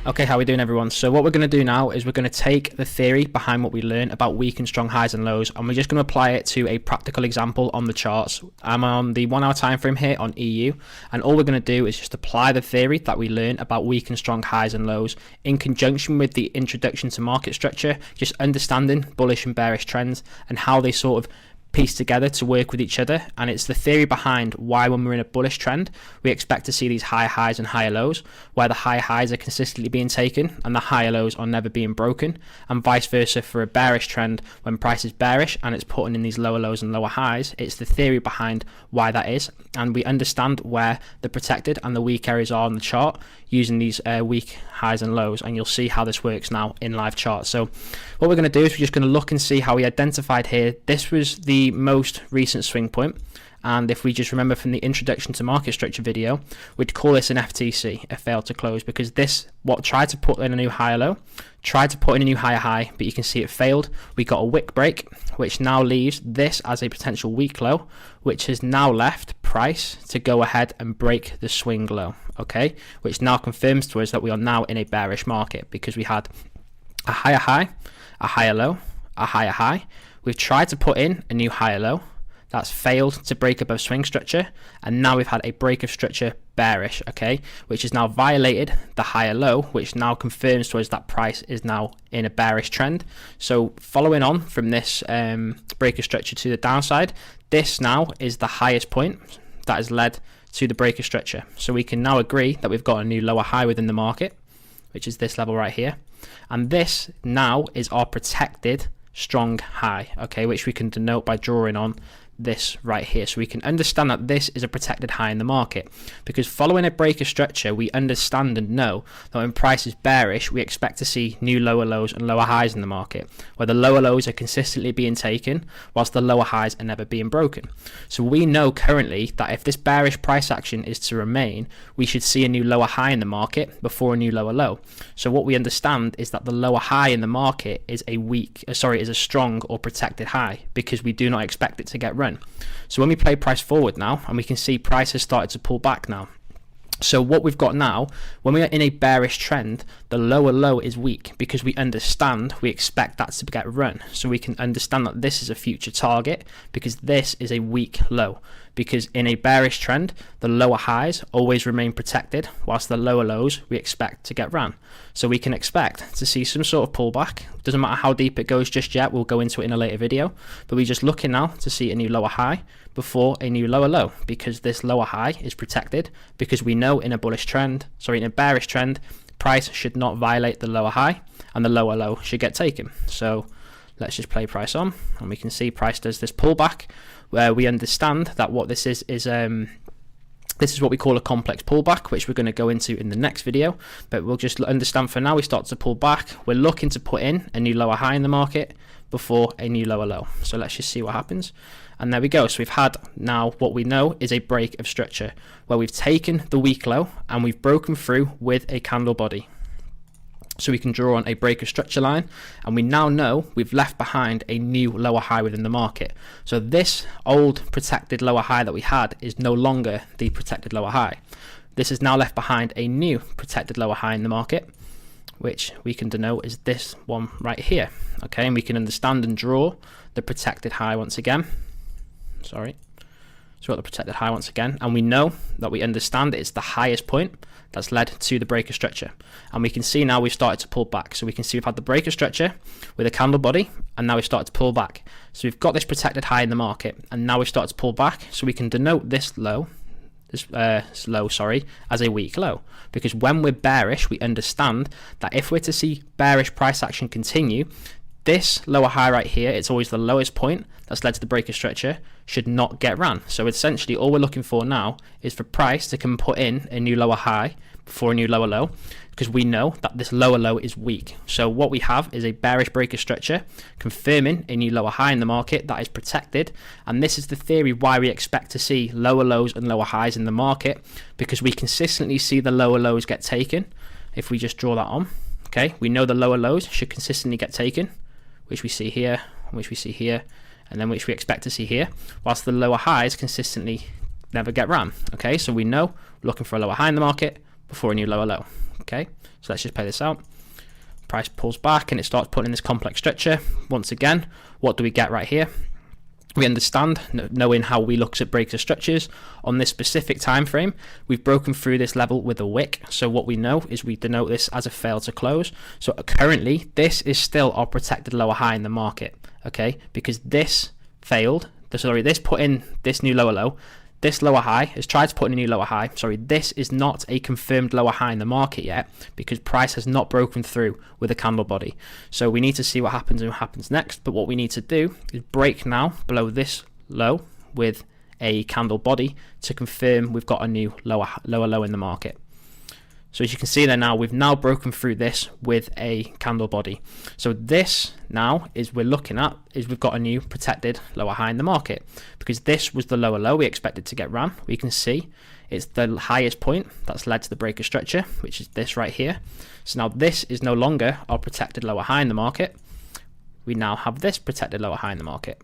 Okay, how are we doing, everyone? So what we're going to do now is we're going to take the theory behind what we learned about weak and strong highs and lows, and we're just going to apply it to a practical example on the charts. I'm on the 1 hour time frame here on EU, and all we're going to do is just apply the theory that we learned about weak and strong highs and lows in conjunction with the introduction to market structure, just understanding bullish and bearish trends and how they sort of piece together to work with each other. And it's the theory behind why when we're in a bullish trend we expect to see these higher highs and higher lows, where the higher highs are consistently being taken and the higher lows are never being broken, and vice versa for a bearish trend. When price is bearish and it's putting in these lower lows and lower highs, it's the theory behind why that is, and we understand where the protected and the weak areas are on the chart using these weak highs and lows, and you'll see how this works now in live charts. So what we're going to do is we're just going to look and see how we identified here. This was the most recent swing point, and if we just remember from the introduction to market structure video, we'd call this an FTC, a failed to close, because this what tried to put in a new higher low, tried to put in a new higher high, but you can see it failed. We got a wick break, which now leaves this as a potential weak low, which has now left price to go ahead and break the swing low, okay, which now confirms to us that we are now in a bearish market, because we had a higher high, a higher low, a higher high. We've tried to put in a new higher low, that's failed to break above swing structure, and now we've had a break of structure bearish, okay, which has now violated the higher low, which now confirms to us that price is now in a bearish trend. So following on from this break of structure to the downside, this now is the highest point that has led to the break of structure. So we can now agree that we've got a new lower high within the market, which is this level right here, and this now is our protected strong high, okay, which we can denote by drawing on this right here. So we can understand that this is a protected high in the market, because following a break of structure we understand and know that when price is bearish we expect to see new lower lows and lower highs in the market, where the lower lows are consistently being taken whilst the lower highs are never being broken. So we know currently that if this bearish price action is to remain, we should see a new lower high in the market before a new lower low. So what we understand is that the lower high in the market is a strong or protected high, because we do not expect it to get run. So when we play price forward now, and we can see price has started to pull back now. So what we've got now, when we are in a bearish trend, the lower low is weak, because we understand we expect that to get run. So we can understand that this is a future target, because this is a weak low, because in a bearish trend the lower highs always remain protected whilst the lower lows we expect to get ran. So we can expect to see some sort of pullback. Doesn't matter how deep it goes just yet, we'll go into it in a later video, but we're just looking now to see a new lower high before a new lower low, because this lower high is protected, because we know in a bearish trend price should not violate the lower high and the lower low should get taken. So let's just play price on, and we can see price does this pullback, where we understand that what this is this is what we call a complex pullback, which we're going to go into in the next video, but we'll just understand for now we start to pull back. We're looking to put in a new lower high in the market before a new lower low. So let's just see what happens. And there we go. So we've had now what we know is a break of structure, where we've taken the weak low and we've broken through with a candle body. So we can draw on a break of structure line, and we now know we've left behind a new lower high within the market. So this old protected lower high that we had is no longer the protected lower high. This has now left behind a new protected lower high in the market, which we can denote as this one right here, okay, and we can understand and draw the protected high once again. So we've got the protected high once again, and we know that we understand it's the highest point that's led to the break of structure, and we can see now we've started to pull back. So we can see we've had the break of structure with a candle body, and now we've started to pull back. So we've got this protected high in the market, and now we've started to pull back. So we can denote this low as a weak low, because when we're bearish we understand that if we're to see bearish price action continue, this lower high right here, it's always the lowest point that's led to the break of structure, should not get ran. So essentially all we're looking for now is for price to come put in a new lower high before a new lower low, because we know that this lower low is weak. So what we have is a bearish break of structure confirming a new lower high in the market that is protected, and this is the theory why we expect to see lower lows and lower highs in the market, because we consistently see the lower lows get taken. If we just draw that on, okay, we know the lower lows should consistently get taken, which we see here, which we see here, and then which we expect to see here, whilst the lower highs consistently never get ran. Okay, so we know we're looking for a lower high in the market before a new lower low. Okay, so let's just play this out. Price pulls back and it starts putting in this complex structure. Once again, what do we get right here? We understand, knowing how we look at breaks of structures, on this specific time frame, we've broken through this level with a wick. So what we know is we denote this as a fail to close. So currently, this is still our protected lower high in the market, okay? Because this failed, this put in this new lower low. This lower high has tried to put in a new lower high. Sorry, this is not a confirmed lower high in the market yet because price has not broken through with a candle body. So we need to see what happens and what happens next. But what we need to do is break now below this low with a candle body to confirm we've got a new lower low in the market. So as you can see there now, we've now broken through this with a candle body. So this now is we're looking at is we've got a new protected lower high in the market because this was the lower low we expected to get ran. We can see it's the highest point that's led to the breaker structure, which is this right here. So now this is no longer our protected lower high in the market. We now have this protected lower high in the market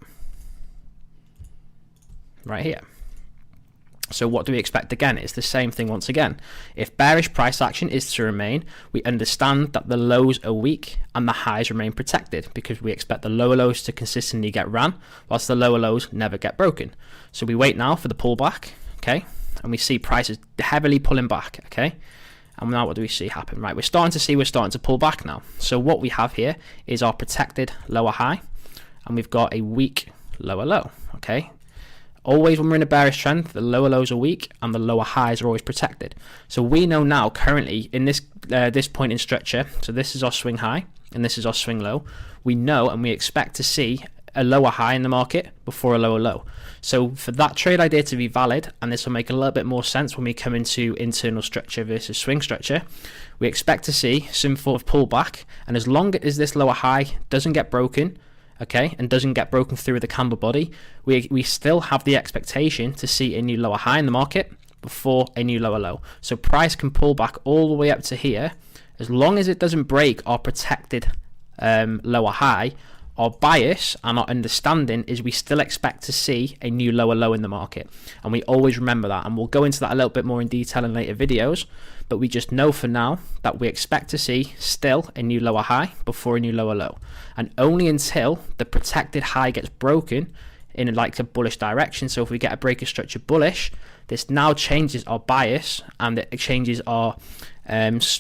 right here. So what do we expect again? It's the same thing once again. If bearish price action is to remain, we understand that the lows are weak and the highs remain protected because we expect the lower lows to consistently get ran whilst the lower lows never get broken. So we wait now for the pullback, okay? And we see prices heavily pulling back, okay? And now what do we see happen? Right, we're starting to pull back now. So what we have here is our protected lower high and we've got a weak lower low, okay? Always when we're in a bearish trend, the lower lows are weak and the lower highs are always protected. So we know now currently in this this point in structure, so this is our swing high and this is our swing low, we know and we expect to see a lower high in the market before a lower low. So for that trade idea to be valid, and this will make a little bit more sense when we come into internal structure versus swing structure, we expect to see some sort of pullback, and as long as this lower high doesn't get broken, okay, and doesn't get broken through the candle body, we still have the expectation to see a new lower high in the market before a new lower low. So price can pull back all the way up to here. As long as it doesn't break our protected lower high, our bias and our understanding is we still expect to see a new lower low in the market. And we always remember that, and we'll go into that a little bit more in detail in later videos, but we just know for now that we expect to see still a new lower high before a new lower low. And only until the protected high gets broken in like a bullish direction, so if we get a breaker structure bullish, this now changes our bias and it changes our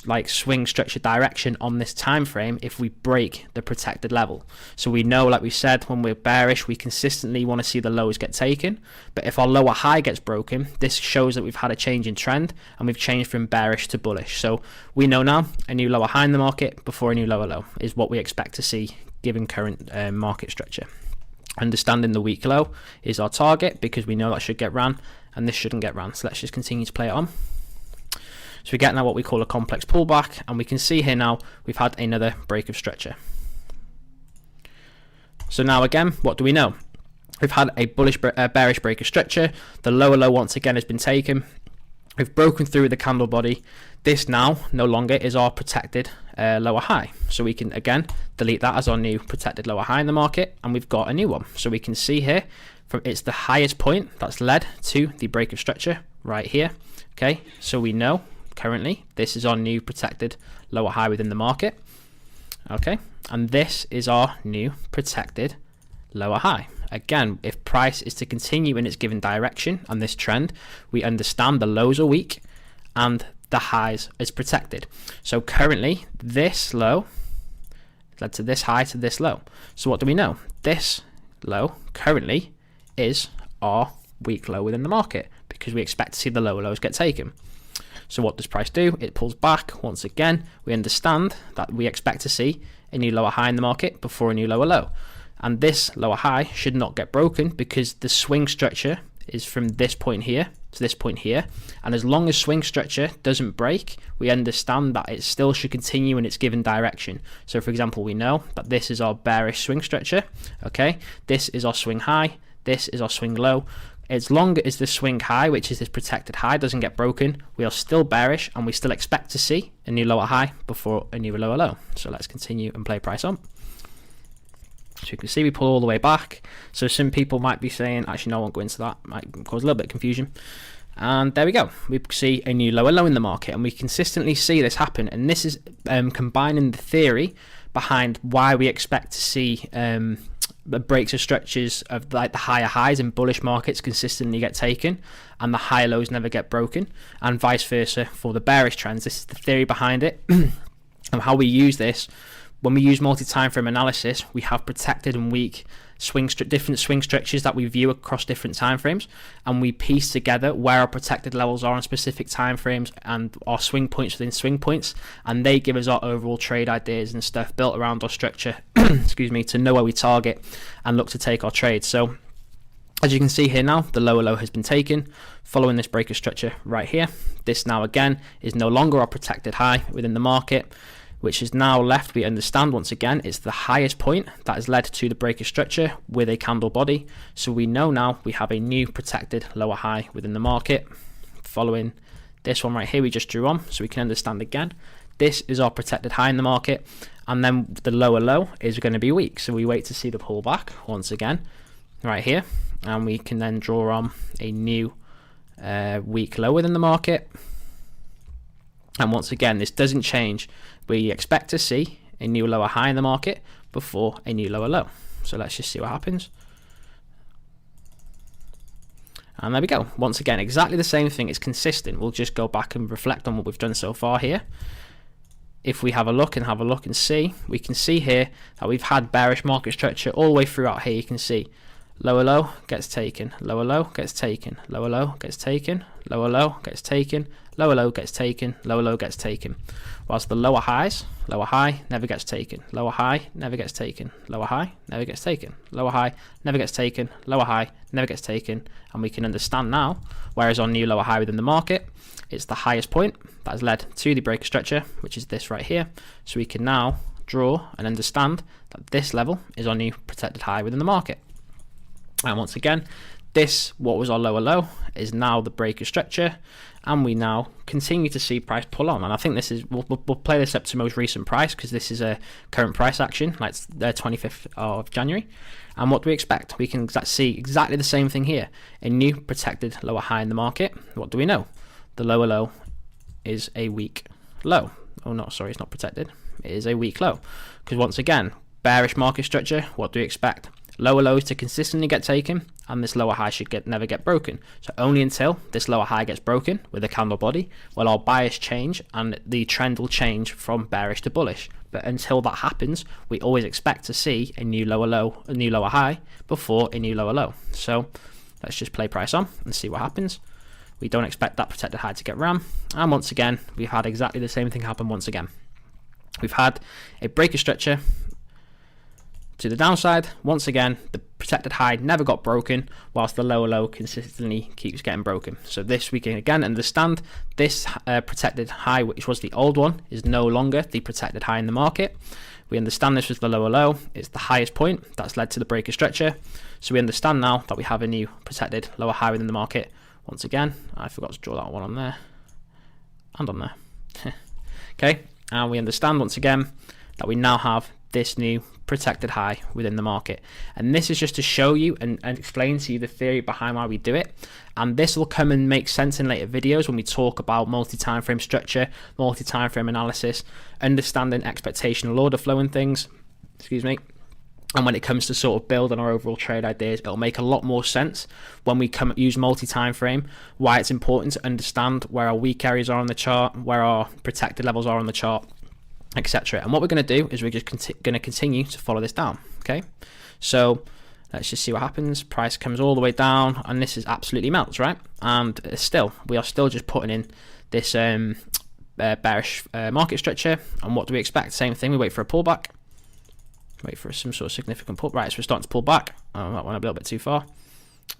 like swing structure direction on this time frame if we break the protected level. So we know, like we said, when we're bearish we consistently want to see the lows get taken, but if our lower high gets broken, this shows that we've had a change in trend and we've changed from bearish to bullish. So we know now a new lower high in the market before a new lower low is what we expect to see given current market structure. Understanding the weak low is our target because we know that should get ran and this shouldn't get ran. So let's just continue to play it on. So we get now what we call a complex pullback, and we can see here now we've had another break of structure. So now again, what do we know? We've had a bearish break of structure. The lower low once again has been taken. We've broken through the candle body. This now no longer is our protected lower high. So we can again delete that as our new protected lower high in the market, and we've got a new one. So we can see here from it's the highest point that's led to the break of structure right here. Okay, so we know currently this is our new protected lower high within the market. Okay, and this is our new protected lower high. Again, if price is to continue in its given direction on this trend, we understand the lows are weak and the highs is protected. So currently this low led to this high to this low. So what do we know? This low currently is our weak low within the market because we expect to see the lower lows get taken. So what does price do? It pulls back. Once again, we understand that we expect to see a new lower high in the market before a new lower low. And this lower high should not get broken because the swing structure is from this point here to this point here. And as long as swing structure doesn't break, we understand that it still should continue in its given direction. So for example, we know that this is our bearish swing structure. Okay, this is our swing high. This is our swing low. As long as the swing high, which is this protected high, doesn't get broken, we are still bearish and we still expect to see a new lower high before a new lower low. So let's continue and play price on. So you can see we pull all the way back. So some people might be saying, actually no, I won't go into that, might cause a little bit of confusion. And there we go. We see a new lower low in the market, and we consistently see this happen. And this is combining the theory behind why we expect to see breaks or stretches of like the higher highs in bullish markets consistently get taken, and the higher lows never get broken, and vice versa for the bearish trends. This is the theory behind it. And how we use this: when we use multi-time frame analysis, we have protected and weak different swing stretches that we view across different time frames, and we piece together where our protected levels are on specific time frames and our swing points within swing points, and they give us our overall trade ideas and stuff built around our structure excuse me, to know where we target and look to take our trades. So as you can see here now, the lower low has been taken following this breaker structure right here. This now again is no longer our protected high within the market, which is now left, we understand once again, it's the highest point that has led to the breaker structure with a candle body. So we know now we have a new protected lower high within the market following this one right here we just drew on. So we can understand again, this is our protected high in the market, and then the lower low is going to be weak. So we wait to see the pullback once again right here, and we can then draw on a new weak low within the market. And once again, this doesn't change. We expect to see a new lower high in the market before a new lower low. So let's just see what happens. And there we go. Once again, exactly the same thing. It's consistent. We'll just go back and reflect on what we've done so far here. If we have a look and see, we can see here that we've had bearish market structure all the way throughout here. You can see lower low gets taken, lower low gets taken, lower low gets taken, lower low gets taken, lower low gets taken, lower low gets taken. Whilst the lower highs, lower high never gets taken, lower high never gets taken, lower high never gets taken, lower high never gets taken, lower high never gets taken. And we can understand now, whereas on new lower high within the market, it's the highest point that has led to the breaker structure, which is this right here. So we can now draw and understand that this level is our new protected high within the market. And once again, this, what was our lower low, is now the breaker structure, and we now continue to see price pull on. And I think this is, we'll play this up to most recent price, because this is a current price action, like the 25th of January. And what do we expect? We can see exactly the same thing here, a new protected lower high in the market. What do we know? The lower low is a weak low. Oh no, sorry, it's not protected. It is a weak low, because once again, bearish market structure, what do we expect? Lower lows to consistently get taken, and this lower high should never get broken. So only until this lower high gets broken with a candle body will our bias change, and the trend will change from bearish to bullish. But until that happens, we always expect to see a new lower low, a new lower high before a new lower low. So let's just play price on and see what happens. We don't expect that protected high to get ram, and once again we've had exactly the same thing happen once again. We've had a breaker structure to the downside. Once again, the protected high never got broken, whilst the lower low consistently keeps getting broken. So this we can again understand, this protected high, which was the old one, is no longer the protected high in the market. We understand this was the lower low, it's the highest point that's led to the breaker structure. So we understand now that we have a new protected lower high within the market. Once again, I forgot to draw that one on there and on there. Okay, and we understand once again that we now have this new protected high within the market. And this is just to show you and explain to you the theory behind why we do it. And this will come and make sense in later videos when we talk about multi-time frame structure, multi-time frame analysis, understanding expectational order flow and things. Excuse me. And when it comes to sort of build on our overall trade ideas, it'll make a lot more sense when we use multi-time frame, why it's important to understand where our weak areas are on the chart, where our protected levels are on the chart, etc. And what we're going to do is we're just going to continue to follow this down. Okay, so let's just see what happens. Price comes all the way down, and this is absolutely melts, right? And we are still just putting in this bearish market structure. And what do we expect? Same thing. We wait for a pullback. Wait for some sort of significant pull. Right, so we're starting to pull back. Oh, that went a little bit too far.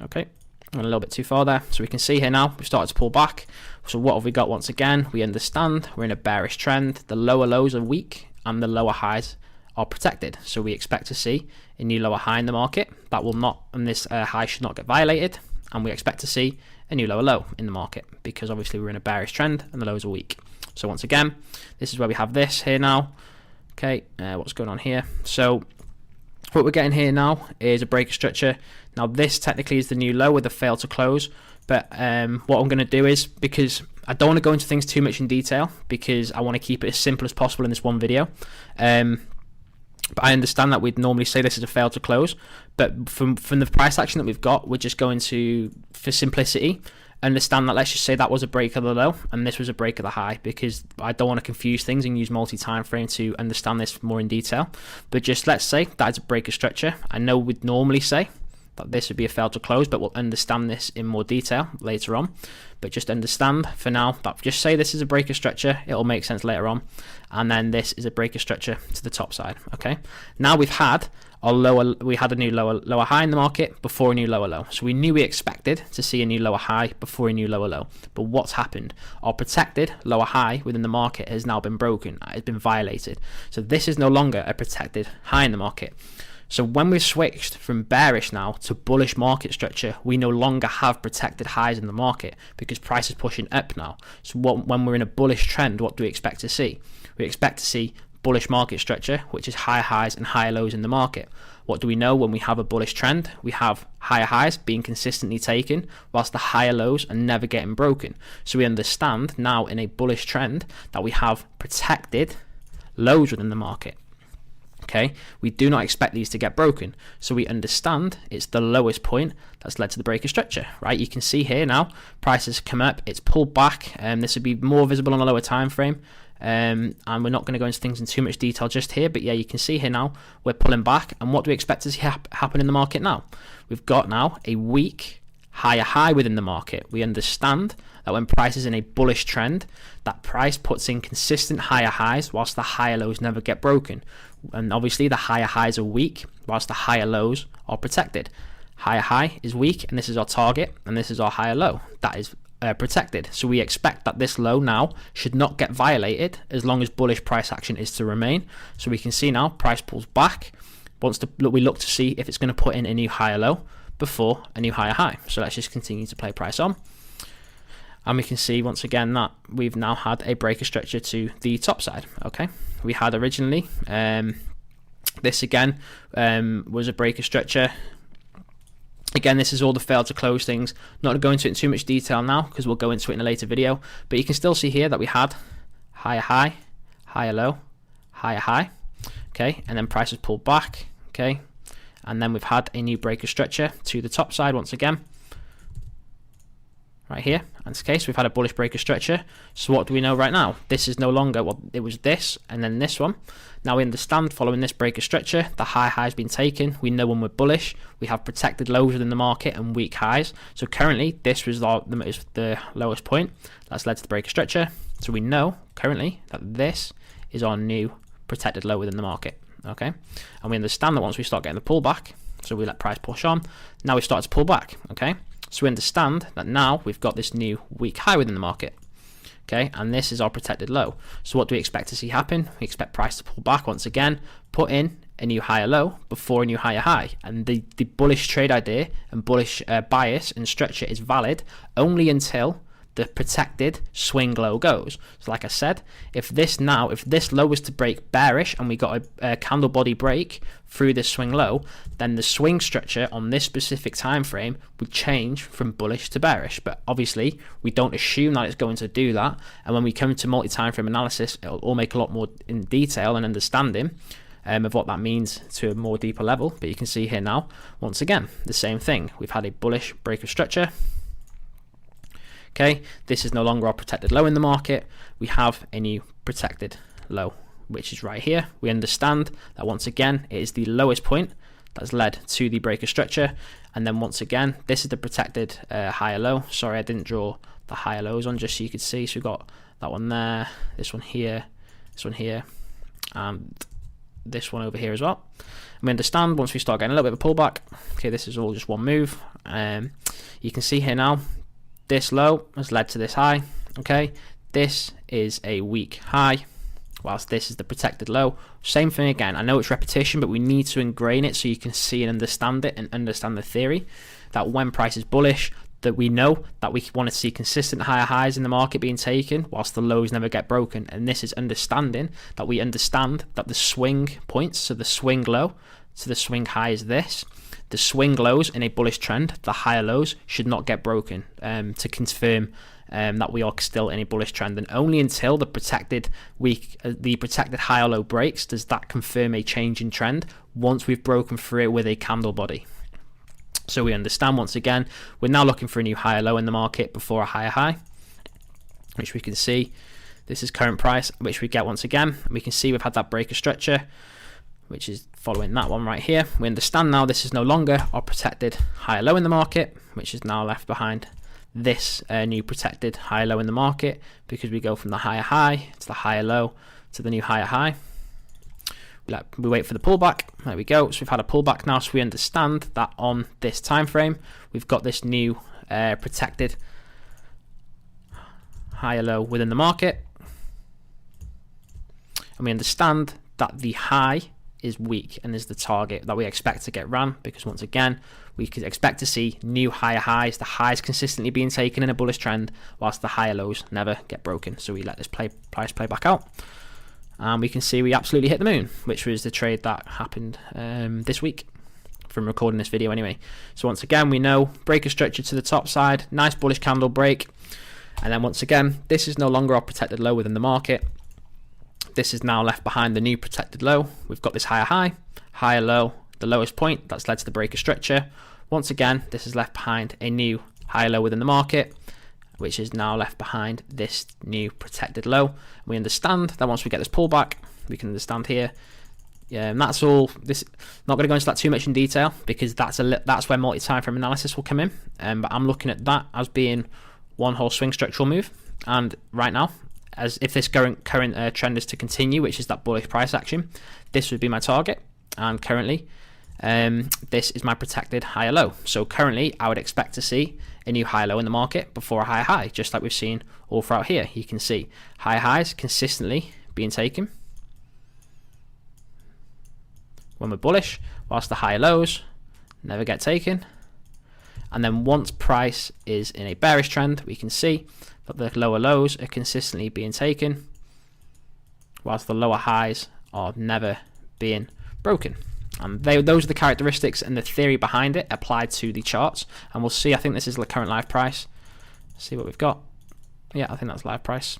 Okay, went a little bit too far there. So we can see here now we've started to pull back. So what have we got? Once again, we understand we're in a bearish trend. The lower lows are weak and the lower highs are protected. So we expect to see a new lower high in the market. That will not, and this high should not get violated. And we expect to see a new lower low in the market, because obviously we're in a bearish trend and the lows are weak. So once again, this is where we have this here now. Okay, what's going on here? So what we're getting here now is a breaker structure. Now this technically is the new low with a fail to close. But what I'm going to do is, because I don't want to go into things too much in detail, because I want to keep it as simple as possible in this one video. But I understand that we'd normally say this is a fail to close, but from the price action that we've got, we're just going to, for simplicity, understand that let's just say that was a break of the low and this was a break of the high, because I don't want to confuse things and use multi-time frame to understand this more in detail. But just let's say that's a break of structure. I know we'd normally say that this would be a fail to close, but we'll understand this in more detail later on. But just understand for now that just say this is a break of structure, it'll make sense later on. And then this is a break of structure to the top side. Okay, now we've had our lower, we had a new lower high in the market before a new lower low. So we knew we expected to see a new lower high before a new lower low. But what's happened? Our protected lower high within the market has now been broken. It's been violated. So this is no longer a protected high in the market. So when we've switched from bearish now to bullish market structure, we no longer have protected highs in the market because price is pushing up now. So when we're in a bullish trend, what do we expect to see? We expect to see bullish market structure, which is higher highs and higher lows in the market. What do we know when we have a bullish trend? We have higher highs being consistently taken whilst the higher lows are never getting broken. So we understand now in a bullish trend that we have protected lows within the market. Okay, we do not expect these to get broken, so we understand it's the lowest point that's led to the break of structure, right? You can see here now prices come up, it's pulled back, and this would be more visible on a lower time frame, and we're not going to go into things in too much detail just here, but yeah, you can see here now we're pulling back. And what do we expect to see happen in the market now? We've got now a weak higher high within the market. We understand that when price is in a bullish trend, that price puts in consistent higher highs whilst the higher lows never get broken. And obviously the higher highs are weak whilst the higher lows are protected. Higher high is weak, and this is our target, and this is our higher low. That is protected. So we expect that this low now should not get violated as long as bullish price action is to remain. So we can see now price pulls back. We look to see if it's going to put in a new higher low before a new higher high. So let's just continue to play price on. And we can see once again that we've now had a break of structure to the top side. Okay, we had originally this again was a break of structure. Again, this is all the fail to close things. Not going to go into it in too much detail now because we'll go into it in a later video. But you can still see here that we had higher high, higher low, higher high. Okay, and then price has pulled back. Okay, and then we've had a new break of structure to the top side once again. Right here, in this case, we've had a bullish break of structure. So what do we know right now? This is no longer, well, it was this and then this one. Now we understand following this break of structure, the high has been taken. We know when we're bullish, we have protected lows within the market and weak highs. So currently, this was the lowest point. That's led to the break of structure. So we know currently that this is our new protected low within the market. Okay, and we understand that once we start getting the pullback, so we let price push on, now we start to pull back. Okay, so we understand that now we've got this new weak high within the market. Okay, and this is our protected low. So what do we expect to see happen? We expect price to pull back once again, put in a new higher low before a new higher high. And the bullish trade idea and bullish bias and structure is valid only until the protected swing low goes. So like I said, if this low was to break bearish and we got a candle body break through this swing low, then the swing structure on this specific time frame would change from bullish to bearish. But obviously we don't assume that it's going to do that, and when we come to multi-time frame analysis, it'll all make a lot more in detail and understanding of what that means to a more deeper level. But you can see here now, once again, the same thing. We've had a bullish break of structure. Okay, this is no longer our protected low in the market. We have a new protected low, which is right here. We understand that once again, it is the lowest point that's led to the break of structure. And then once again, this is the protected higher low. Sorry, I didn't draw the higher lows on just so you could see. So we've got that one there, this one here, and this one over here as well. And we understand once we start getting a little bit of a pullback, okay, this is all just one move. You can see here now, this low has led to this high. Okay, this is a weak high, whilst this is the protected low. Same thing again. I know it's repetition, but we need to ingrain it so you can see and understand it and understand the theory that when price is bullish, that we know that we want to see consistent higher highs in the market being taken whilst the lows never get broken. And this is understanding that we understand that the swing points, so the swing low to the swing high is this the swing lows in a bullish trend, the higher lows should not get broken to confirm that we are still in a bullish trend. And only until the protected higher low breaks does that confirm a change in trend once we've broken through it with a candle body. So we understand, once again, we're now looking for a new higher low in the market before a higher high, which we can see. This is current price, which we get once again. We can see we've had that breaker structure, which is following that one right here. We understand now this is no longer our protected higher low in the market, which is now left behind this new protected higher low in the market, because we go from the higher high to the higher low to the new higher high. We wait for the pullback. There we go. So we've had a pullback now, so we understand that on this time frame we've got this new protected higher low within the market, and we understand that the high is weak and is the target that we expect to get ran, because once again we could expect to see new higher highs, the highs consistently being taken in a bullish trend whilst the higher lows never get broken. So we let this price play back out, and we can see we absolutely hit the moon, which was the trade that happened this week from recording this video anyway. So once again, we know breaker structure to the top side, nice bullish candle break, and then once again this is no longer our protected low within the market. This is now left behind the new protected low. We've got this higher high, higher low, the lowest point that's led to the breaker structure. Once again, this is left behind a new higher low within the market, which is now left behind this new protected low. We understand that once we get this pullback, we can understand here. And that's all. This not going to go into that too much in detail, because that's where multi-time frame analysis will come in. But I'm looking at that as being one whole swing structural move, and right now, as if this current trend is to continue, which is that bullish price action, this would be my target, and currently this is my protected higher low. So currently I would expect to see a new higher low in the market before a higher high, just like we've seen all throughout here. You can see higher highs consistently being taken when we're bullish, whilst the higher lows never get taken. And then once price is in a bearish trend, we can see that the lower lows are consistently being taken, whilst the lower highs are never being broken. And those are the characteristics and the theory behind it applied to the charts. And we'll see, I think this is the current live price. See what we've got. Yeah, I think that's live price.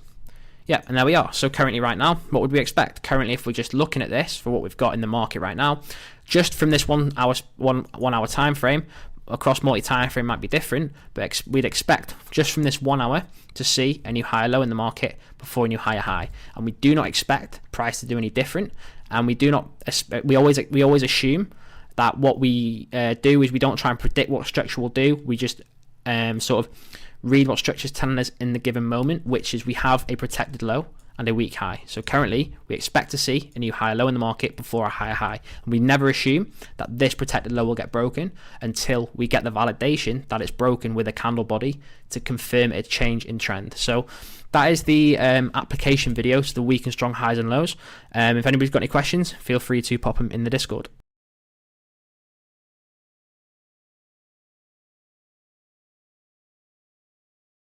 Yeah, and there we are. So currently right now, what would we expect? Currently, if we're just looking at this for what we've got in the market right now, just from this one hour time frame, across multi-time frame might be different, but we'd expect just from this 1 hour to see a new higher low in the market before a new higher high. And we do not expect price to do any different, and we always assume that what we do is we don't try and predict what structure will do. We just sort of read what structure is telling us in the given moment, which is we have a protected low and a weak high. So currently we expect to see a new higher low in the market before a higher high, and we never assume that this protected low will get broken until we get the validation that it's broken with a candle body to confirm a change in trend. So that is the application video to the weak and strong highs and lows. If anybody's got any questions, feel free to pop them in the Discord.